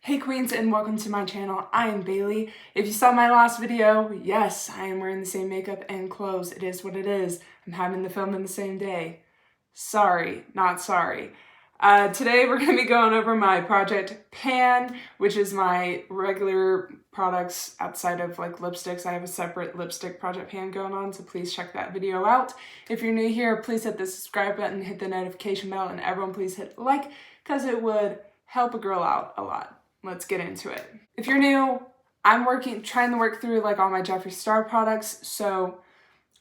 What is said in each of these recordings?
Hey queens, and welcome to my channel. I am Bailey. If you saw my last video, yes, I am wearing the same makeup and clothes. It is what it is. I'm having the film in the same day. Sorry, not sorry. Today we're going to be going over my Project Pan, which is my regular products outside of like lipsticks. I have a separate lipstick Project Pan going on, so please check that video out. If you're new here, please hit the subscribe button, hit the notification bell, and everyone please hit like, because it would help a girl out a lot. Let's get into it. If you're new, I'm trying to work through like all my Jeffree Star products, so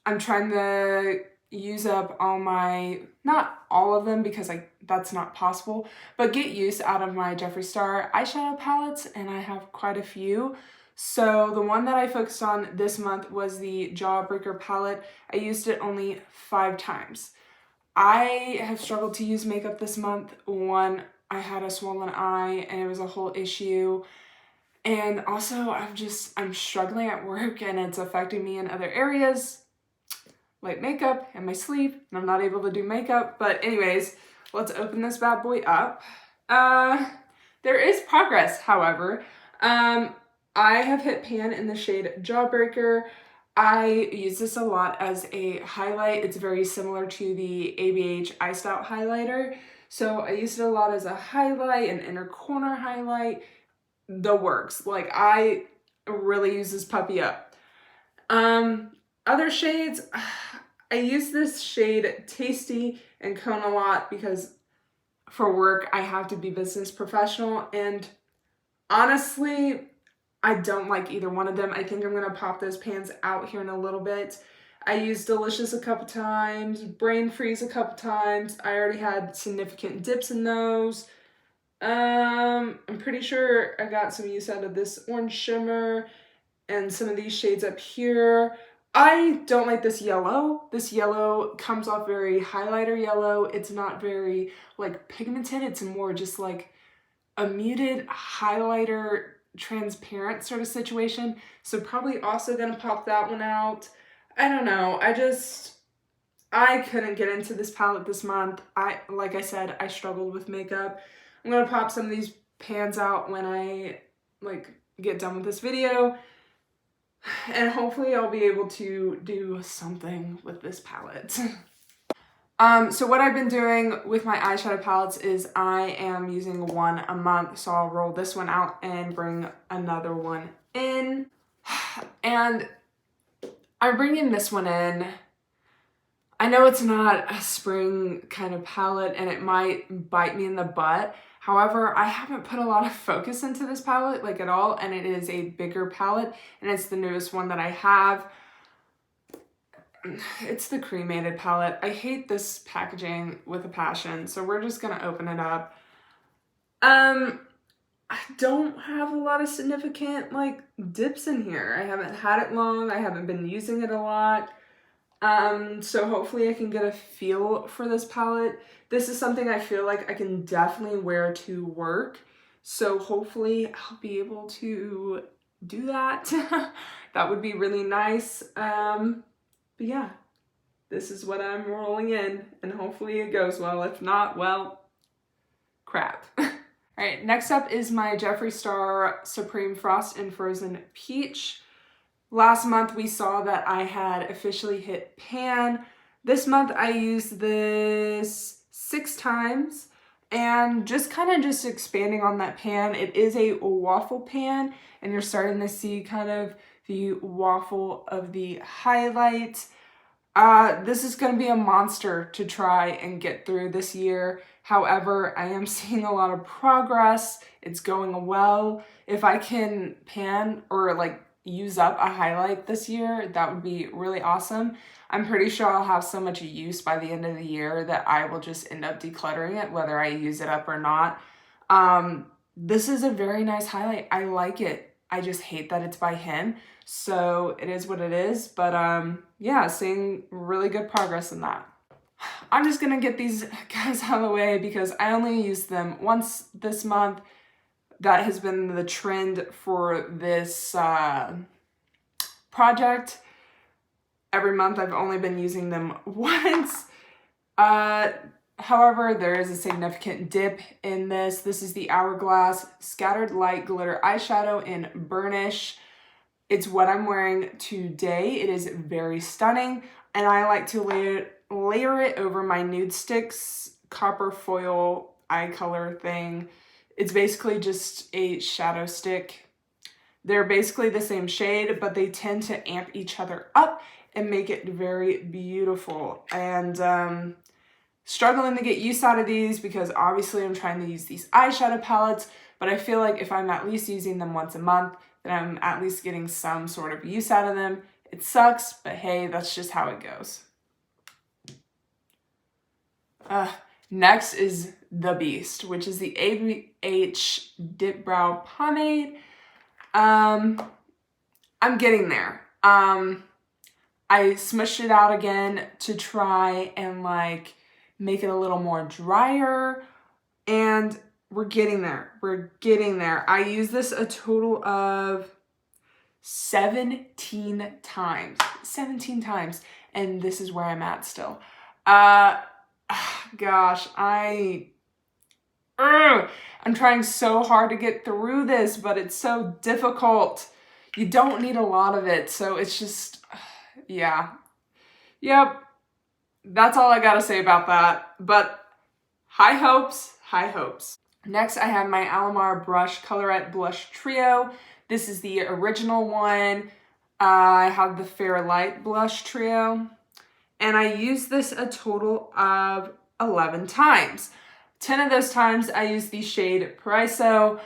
I'm trying to use up all my, not all of them because that's not possible, but get use out of my Jeffree Star eyeshadow palettes, and I have quite a few. So the one that I focused on this month was the Jawbreaker palette. I used it only 5 times. I have struggled to use makeup this month. One, I had a swollen eye and it was a whole issue. And also I'm struggling at work and it's affecting me in other areas like makeup and my sleep, and I'm not able to do makeup. But anyways, let's open this bad boy up. There is progress, however. I have hit pan in the shade Jawbreaker. I use this a lot as a highlight. It's very similar to the ABH Iced Out highlighter. So I used it a lot as a highlight, an inner corner highlight, the works. Like, I really use this puppy up. Other shades, I use this shade Tasty and Cone a lot because for work I have to be business professional, and honestly, I don't like either one of them. I think I'm going to pop those pans out here in a little bit. I used Delicious a couple times, Brain Freeze a couple times. I already had significant dips in those. I'm pretty sure I got some use out of this orange shimmer and some of these shades up here. I don't like this yellow. This yellow comes off very highlighter yellow. It's not very like pigmented. It's more just like a muted highlighter transparent sort of situation. So probably also gonna pop that one out. I don't know. I couldn't get into this palette this month. Like I said, I struggled with makeup. I'm gonna pop some of these pans out when I get done with this video. And hopefully I'll be able to do something with this palette. So what I've been doing with my eyeshadow palettes is I am using one a month. So I'll roll this one out and bring another one in. And I'm bringing this one in. I know it's not a spring kind of palette and it might bite me in the butt. However, I haven't put a lot of focus into this palette like at all, and it is a bigger palette and it's the newest one that I have. It's the cremated palette. I hate this packaging with a passion, so we're just gonna open it up. I don't have a lot of significant like dips in here. I haven't had it long. I haven't been using it a lot. So hopefully I can get a feel for this palette. This is something I feel like I can definitely wear to work. So hopefully I'll be able to do that. That would be really nice. But yeah, this is what I'm rolling in, and hopefully it goes well. If not, well, crap. All right, next up is my Jeffree Star Supreme Frost and Frozen Peach. Last month we saw that I had officially hit pan. This month I used this 6 times, and just expanding on that pan. It is a waffle pan, and you're starting to see kind of the waffle of the highlight. This is going to be a monster to try and get through this year. However, I am seeing a lot of progress. It's going well. If I can pan or use up a highlight this year, that would be really awesome. I'm pretty sure I'll have so much use by the end of the year that I will just end up decluttering it, whether I use it up or not. This is a very nice highlight. I like it. I just hate that it's by him. So it is what it is. But yeah, seeing really good progress in that. I'm just gonna get these guys out of the way because I only used them once this month. That has been the trend for this project. Every month I've only been using them once. However, there is a significant dip in this. This is the Hourglass Scattered Light Glitter Eyeshadow in Burnish. It's what I'm wearing today. It is very stunning, and I like to layer it over my Nude Sticks copper foil eye color thing. It's basically just a shadow stick. They're basically the same shade, but they tend to amp each other up and make it very beautiful. And struggling to get use out of these because obviously I'm trying to use these eyeshadow palettes, but I feel like if I'm at least using them once a month, then I'm at least getting some sort of use out of them. It sucks, but hey, that's just how it goes. Next is The Beast, which is the ABH Dip Brow Pomade. I'm getting there. I smushed it out again to try and like make it a little more drier, and we're getting there. We're getting there. I use this a total of 17 times. 17 times. And this is where I'm at still. Gosh, I'm trying so hard to get through this, but it's so difficult. You don't need a lot of it, so it's just, yeah. Yep. That's all I gotta say about that, but high hopes, high hopes. Next, I have my Alamar Brush Colorette Blush Trio. This is the original one. I have the Fairlight Blush Trio, and I used this a total of 11 times. 10 of those times I used the shade Paraiso.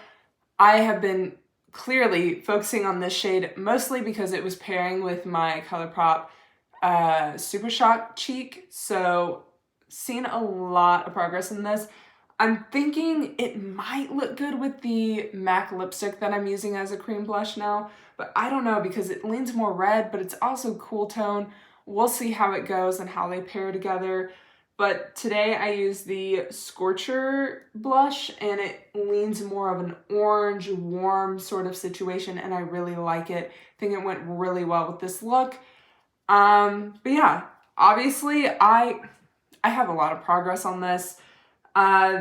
I have been clearly focusing on this shade mostly because it was pairing with my ColourPop Super Shock Cheek, so seen a lot of progress in this. I'm thinking it might look good with the MAC lipstick that I'm using as a cream blush now, but I don't know because it leans more red, but it's also cool tone. We'll see how it goes and how they pair together. But today I use the Scorcher blush, and it leans more of an orange, warm sort of situation, and I really like it. I think it went really well with this look. But yeah, obviously I have a lot of progress on this.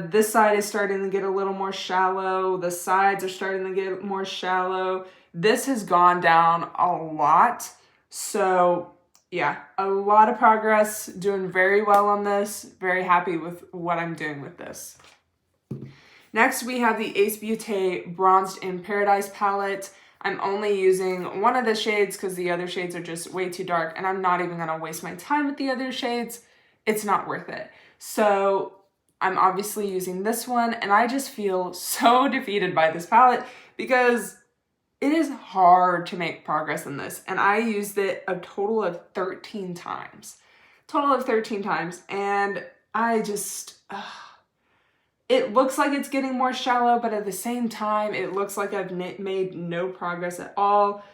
This side is starting to get a little more shallow. The sides are starting to get more shallow. This has gone down a lot. So yeah, a lot of progress, doing very well on this. Very happy with what I'm doing with this. Next, we have the Ace Beauté Bronzed in Paradise palette. I'm only using one of the shades because the other shades are just way too dark, and I'm not even gonna waste my time with the other shades. It's not worth it. So I'm obviously using this one, and I just feel so defeated by this palette because it is hard to make progress in this, and I used it a total of 13 times. Total of 13 times, and I just, it looks like it's getting more shallow, but at the same time, it looks like I've made no progress at all.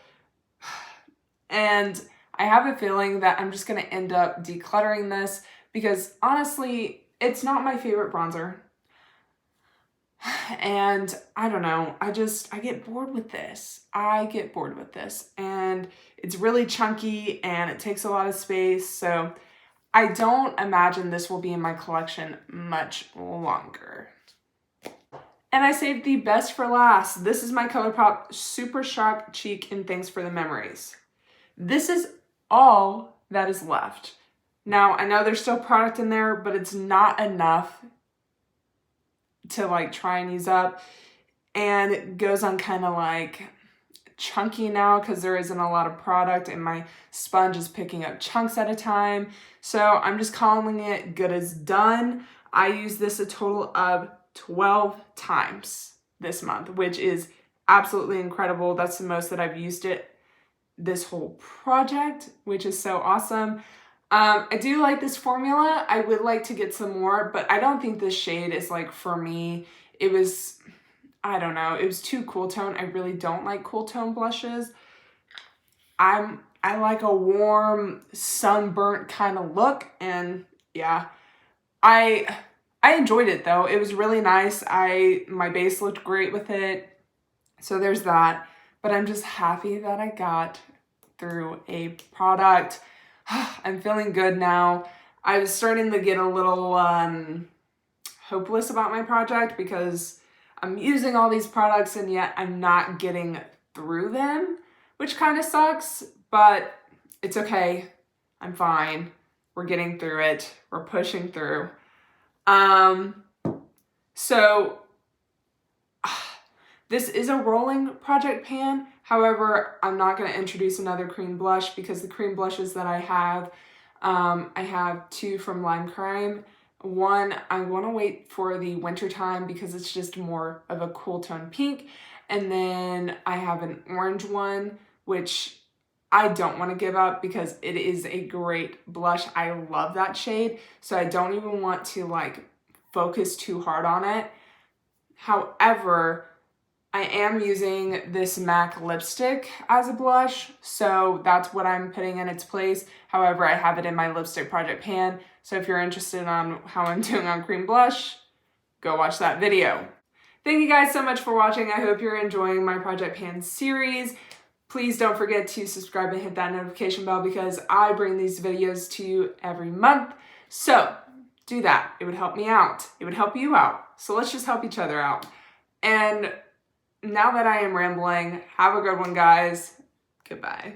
And I have a feeling that I'm just gonna end up decluttering this because honestly, it's not my favorite bronzer. And I don't know, I get bored with this. I get bored with this, and it's really chunky and it takes a lot of space. So I don't imagine this will be in my collection much longer. And I saved the best for last. This is my ColourPop Super Shock Cheek in Thanks for the Memories. This is all that is left. Now, I know there's still product in there, but it's not enough to like try and use up, and it goes on kind of like chunky now because there isn't a lot of product and my sponge is picking up chunks at a time. So I'm just calling it good as done. I used this a total of 12 times this month, which is absolutely incredible. That's the most that I've used it this whole project, which is so awesome. I do like this formula. I would like to get some more, but I don't think this shade is like for me. It was, I don't know, it was too cool tone. I really don't like cool tone blushes. I like a warm, sunburnt kind of look, and yeah, I enjoyed it though. It was really nice. My base looked great with it. So there's that, but I'm just happy that I got through a product. I'm feeling good now. I was starting to get a little hopeless about my project because I'm using all these products and yet I'm not getting through them, which kind of sucks, but it's okay. I'm fine. We're getting through it. We're pushing through. So this is a rolling project pan. However, I'm not going to introduce another cream blush because the cream blushes that I have 2 from Lime Crime. One, I want to wait for the winter time because it's just more of a cool tone pink. And then I have an orange one, which I don't want to give up because it is a great blush. I love that shade. So I don't even want to like focus too hard on it. However, I am using this MAC lipstick as a blush, so that's what I'm putting in its place. However, I have it in my lipstick project pan, so if you're interested on how I'm doing on cream blush, go watch that video. Thank you guys so much for watching. I hope you're enjoying my project pan series. Please don't forget to subscribe and hit that notification bell because I bring these videos to you every month. So do that. It would help me out. It would help you out. So let's just help each other out. And now that I am rambling, have a good one, guys. Goodbye.